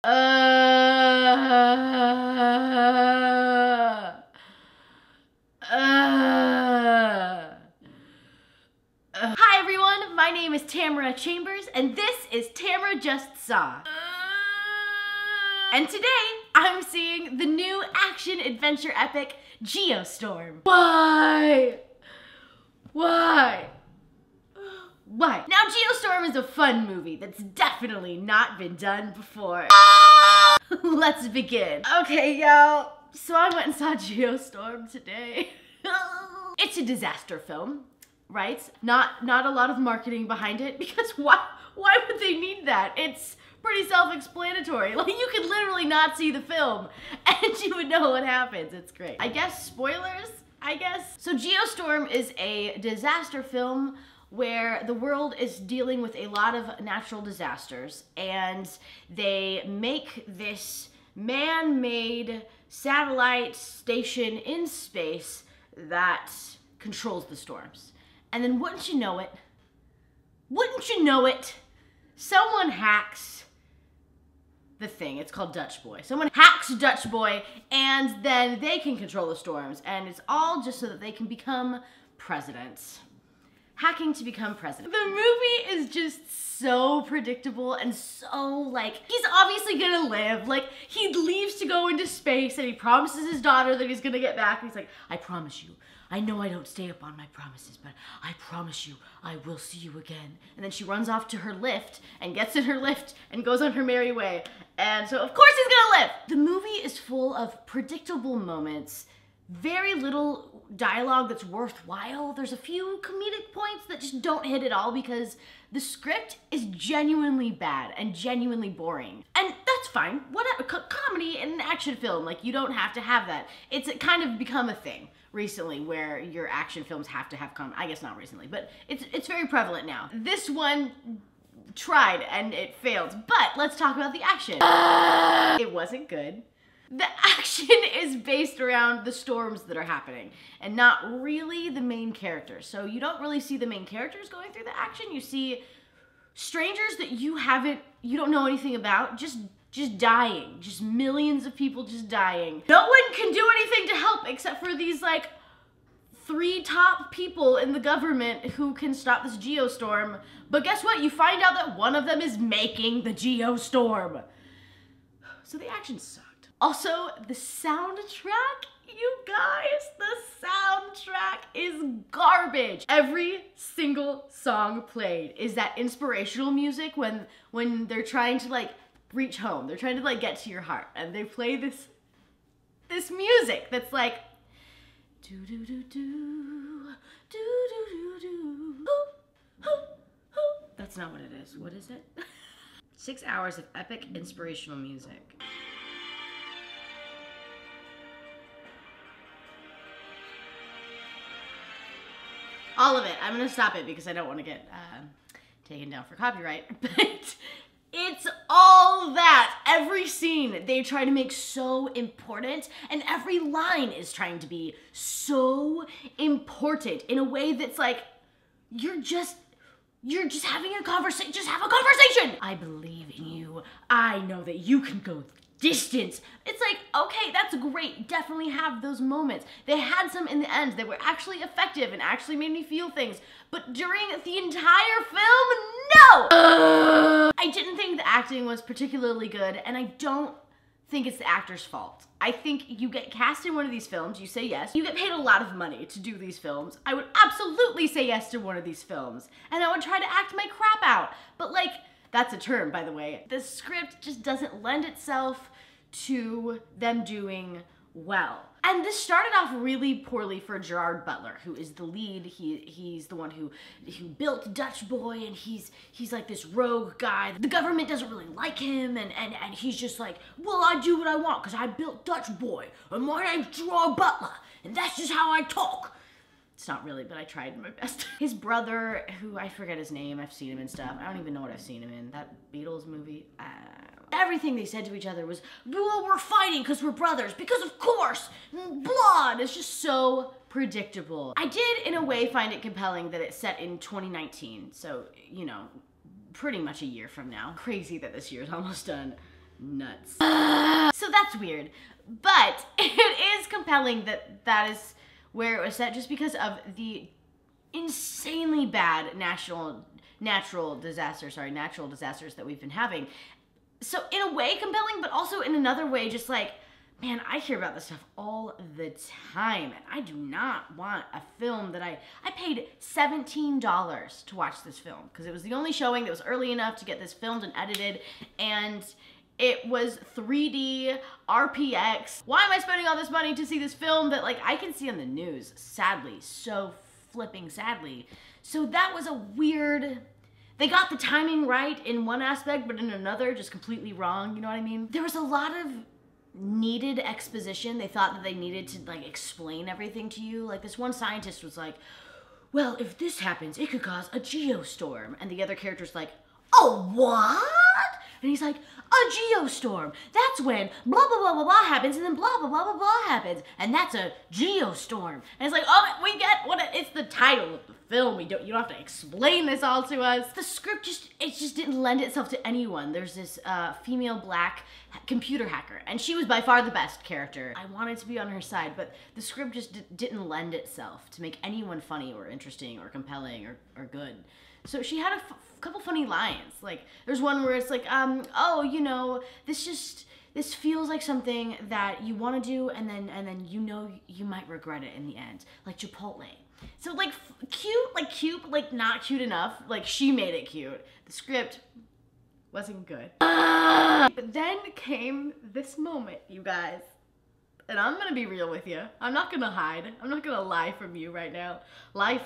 Hi everyone, my name is Tamara Chambers, and this is Tamara Just Saw. And today, I'm seeing the new action-adventure epic, Geostorm. Why? Why? Why? Now, Geostorm is a fun movie that's definitely not been done before. Let's begin. Okay, y'all. So I went and saw Geostorm today. It's a disaster film, right? Not a lot of marketing behind it, because why would they need that? It's pretty self-explanatory. Like, you could literally not see the film and you would know what happens. It's great. I guess spoilers, I guess. So Geostorm is a disaster film where the world is dealing with a lot of natural disasters, and they make this man-made satellite station in space that controls the storms. And then wouldn't you know it, someone hacks the thing. It's called Dutch Boy. Someone hacks Dutch Boy, and then they can control the storms, and it's all just so that they can become president. Hacking to become president. The movie is just so predictable and so, like, he's obviously gonna live. Like, he leaves to go into space and he promises his daughter that he's gonna get back. And he's like, I promise you, I know I don't stay up on my promises, but I promise you, I will see you again. And then she runs off to her lift and gets in her lift and goes on her merry way. And so, of course he's gonna live. The movie is full of predictable moments, very little dialogue that's worthwhile. There's a few comedic points that just don't hit at all because the script is genuinely bad and genuinely boring. And that's fine. Whatever. Comedy in an action film, like, you don't have to have that. It's kind of become a thing recently where your action films have to have comedy. I guess not recently, but it's very prevalent now. This one tried and it failed, but let's talk about the action. It wasn't good. The action is based around the storms that are happening and not really the main characters. So you don't really see the main characters going through the action. You see strangers that you don't know anything about, just dying. Just millions of people just dying. No one can do anything to help except for these, like, 3 top people in the government who can stop this geostorm. But guess what? You find out that one of them is making the geostorm. So the action sucks. Also, the soundtrack, you guys, the soundtrack is garbage. Every single song played is that inspirational music when they're trying to, like, reach home. They're trying to, like, get to your heart. And they play this music that's like, do do do do, do do do do, hoo, hoo, hoo. That's not what it is. What is it? 6 hours of epic inspirational music. All of it. I'm gonna stop it because I don't want to get taken down for copyright, but it's all that. Every scene they try to make so important, and every line is trying to be so important in a way that's like, you're just having a conversation. Just have a conversation. I believe in you. I know that you can go distance. It's like, okay, that's great. Definitely have those moments. They had some in the end that were actually effective and actually made me feel things. But during the entire film, no! I didn't think the acting was particularly good, and I don't think it's the actor's fault. I think you get cast in one of these films, you say yes. You get paid a lot of money to do these films. I would absolutely say yes to one of these films, and I would try to act my crap out. But, like, that's a term, by the way. The script just doesn't lend itself to them doing well. And this started off really poorly for Gerard Butler, who is the lead. He's the one who built Dutch Boy, and he's like this rogue guy. The government doesn't really like him, and he's just like, well, I do what I want because I built Dutch Boy, and my name's Gerard Butler, and that's just how I talk. It's not really, but I tried my best. His brother, who I forget his name, I've seen him in stuff. I don't even know what I've seen him in. That Beatles movie, everything they said to each other was, well, we're fighting because we're brothers, because of course, blood. It's just so predictable. I did, in a way, find it compelling that it's set in 2019. So, you know, pretty much a year from now. Crazy that this year is almost done. nuts. So that's weird. But it is compelling that that is where it was set, just because of the insanely bad natural disasters that we've been having. So in a way compelling, but also in another way just like, man, I hear about this stuff all the time, and I do not want a film that I paid $17 to watch this film, because it was the only showing that was early enough to get this filmed and edited, and it was 3D, RPX. Why am I spending all this money to see this film that like I can see on the news, sadly, so flipping sadly. So that was a weird, they got the timing right in one aspect, but in another, just completely wrong, you know what I mean? There was a lot of needed exposition. They thought that they needed to like explain everything to you. Like this one scientist was like, well, if this happens, it could cause a geostorm. And the other character's like, oh, what? And he's like, a geostorm. That's when blah, blah, blah, blah, blah happens, and then blah, blah, blah, blah, blah happens. And that's a geostorm. And it's like, oh, we get what it's the title of the film. You don't have to explain this all to us. The script just didn't lend itself to anyone. There's this female black computer hacker, and she was by far the best character. I wanted to be on her side, but the script just didn't lend itself to make anyone funny or interesting or compelling or good. So she had a couple funny lines. Like there's one where it's like, oh, you know, this feels like something that you want to do, and then you know you might regret it in the end, like Chipotle. So like cute, but not cute enough. Like she made it cute. The script wasn't good. But then came this moment, you guys. And I'm gonna be real with you. I'm not gonna hide. I'm not gonna lie from you right now. I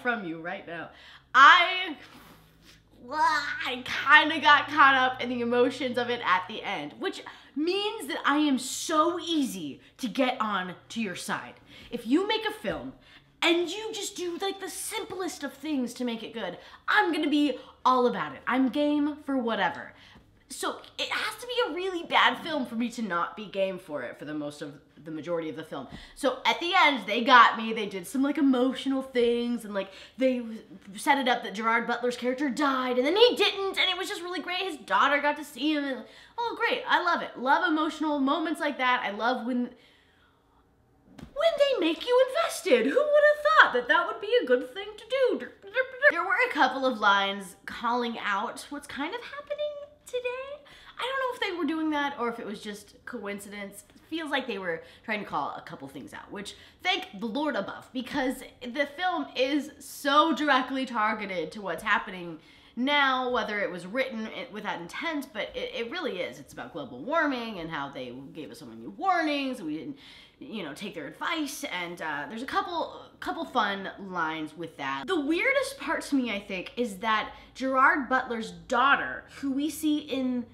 kind of got caught up in the emotions of it at the end, which means that I am so easy to get on to your side. If you make a film and you just do like the simplest of things to make it good, I'm gonna be all about it. I'm game for whatever. So it has to be a really bad film for me to not be game for it for the majority of the film. So at the end, they got me. They did some like emotional things, and like they set it up that Gerard Butler's character died, and then he didn't, and it was just really great. His daughter got to see him, and oh great, I love it. Love emotional moments like that. I love when they make you invested. Who would have thought that would be a good thing to do? There were a couple of lines calling out what's kind of happening today. I don't know if they were doing that or if it was just coincidence. It feels like they were trying to call a couple things out, which thank the Lord above, because the film is so directly targeted to what's happening now, whether it was written with that intent, but it really is. It's about global warming and how they gave us so many warnings and we didn't, you know, take their advice, and there's a couple fun lines with that. The weirdest part to me, I think, is that Gerard Butler's daughter, who we see in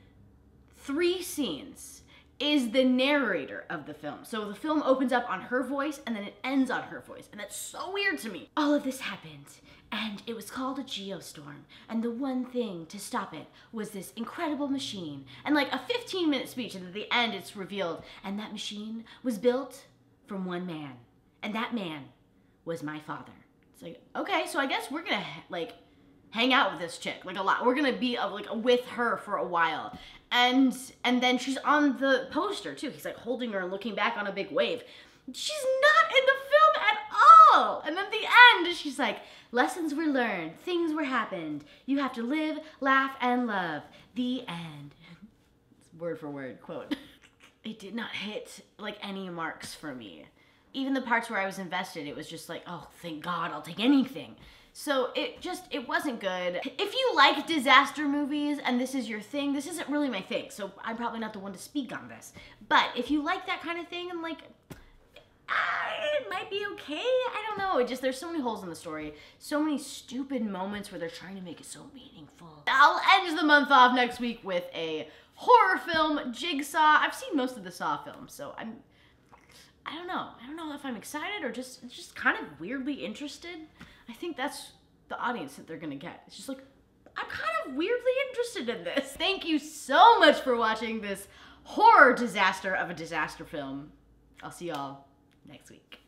3 scenes, is the narrator of the film. So the film opens up on her voice and then it ends on her voice, and that's so weird to me. All of this happened, and it was called a geostorm, and the one thing to stop it was this incredible machine. And like a 15-minute speech, and at the end it's revealed, and that machine was built from one man, and that man was my father. It's like, okay, so I guess we're gonna like hang out with this chick like a lot. We're gonna be like with her for a while, and then she's on the poster too. He's like holding her and looking back on a big wave. She's not in the film at all. And then at the end, she's like, lessons were learned, things were happened. You have to live, laugh, and love. The end. It's word for word quote. It did not hit like any marks for me. Even the parts where I was invested, it was just like, oh, thank God, I'll take anything. So it wasn't good. If you like disaster movies and this is your thing, this isn't really my thing, so I'm probably not the one to speak on this. But if you like that kind of thing and like, it might be okay. I don't know. There's so many holes in the story. So many stupid moments where they're trying to make it so meaningful. I'll end the month off next week with a horror film, Jigsaw. I've seen most of the Saw films, so I don't know. I don't know if I'm excited or just kind of weirdly interested. I think that's the audience that they're gonna get. It's just like, I'm kind of weirdly interested in this. Thank you so much for watching this horror disaster of a disaster film. I'll see y'all next week.